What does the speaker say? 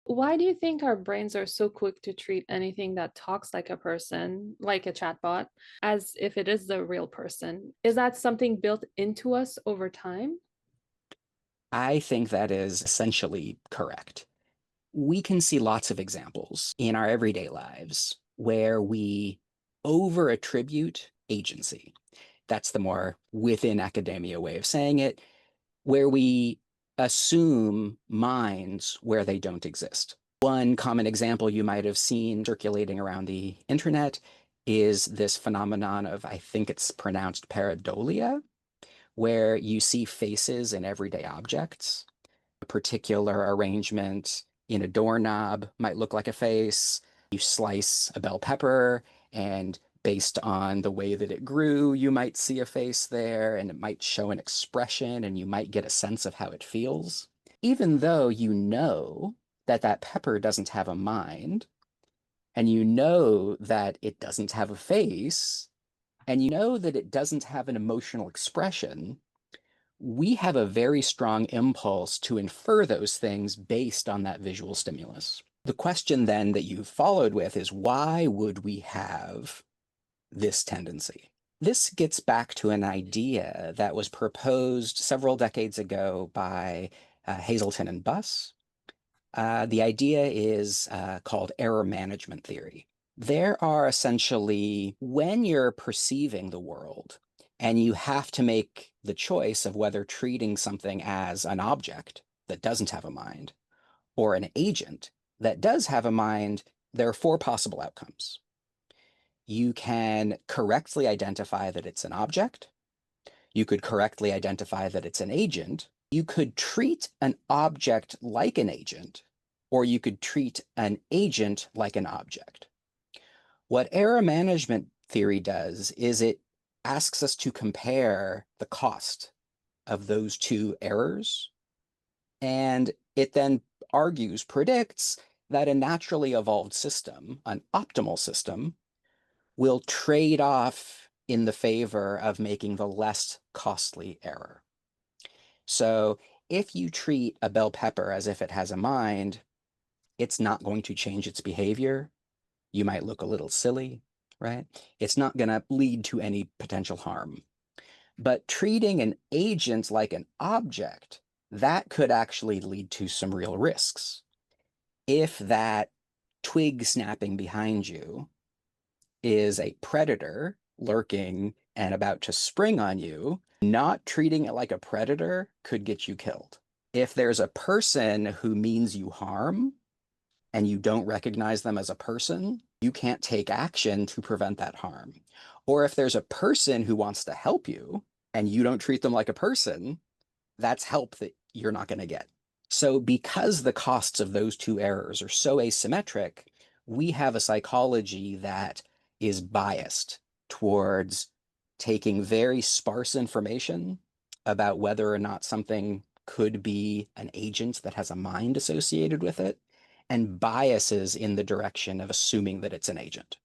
Why do you think our brains are so quick to treat anything that talks like a person, like a chatbot, as if it is the real person? Is that something built into us over time? I think that is essentially correct. We can see lots of examples in our everyday lives where we over attribute agency. That's the more within academia way of saying it, where we assume minds where they don't exist. One common example you might have seen circulating around the internet is this phenomenon of, I think it's pronounced pareidolia, where you see faces in everyday objects. A particular arrangement in a doorknob might look like a face. You slice a bell pepper, and based on the way that it grew, you might see a face there, and it might show an expression, and you might get a sense of how it feels. Even though you know that that pepper doesn't have a mind, and you know that it doesn't have a face, and you know that it doesn't have an emotional expression, we have a very strong impulse to infer those things based on that visual stimulus. The question then that you followed with is why would we have this tendency? This gets back to an idea that was proposed several decades ago by Hazelton and Buss. The idea is called error management theory. There are essentially, when you're perceiving the world and you have to make the choice of whether treating something as an object that doesn't have a mind or an agent that does have a mind, there are four possible outcomes. You can correctly identify that it's an object. You could correctly identify that it's an agent. You could treat an object like an agent, or you could treat an agent like an object. What error management theory does is it asks us to compare the cost of those two errors, and it then predicts that a naturally evolved system, an optimal system, will trade off in the favor of making the less costly error. So if you treat a bell pepper as if it has a mind, it's not going to change its behavior. You might look a little silly, right? It's not going to lead to any potential harm. But treating an agent like an object, that could actually lead to some real risks. If that twig snapping behind you is a predator lurking and about to spring on you, not treating it like a predator could get you killed. If there's a person who means you harm and you don't recognize them as a person, you can't take action to prevent that harm. Or if there's a person who wants to help you and you don't treat them like a person, that's help that you're not going to get. So, because the costs of those two errors are so asymmetric, we have a psychology that is biased towards taking very sparse information about whether or not something could be an agent that has a mind associated with it, and biases in the direction of assuming that it's an agent.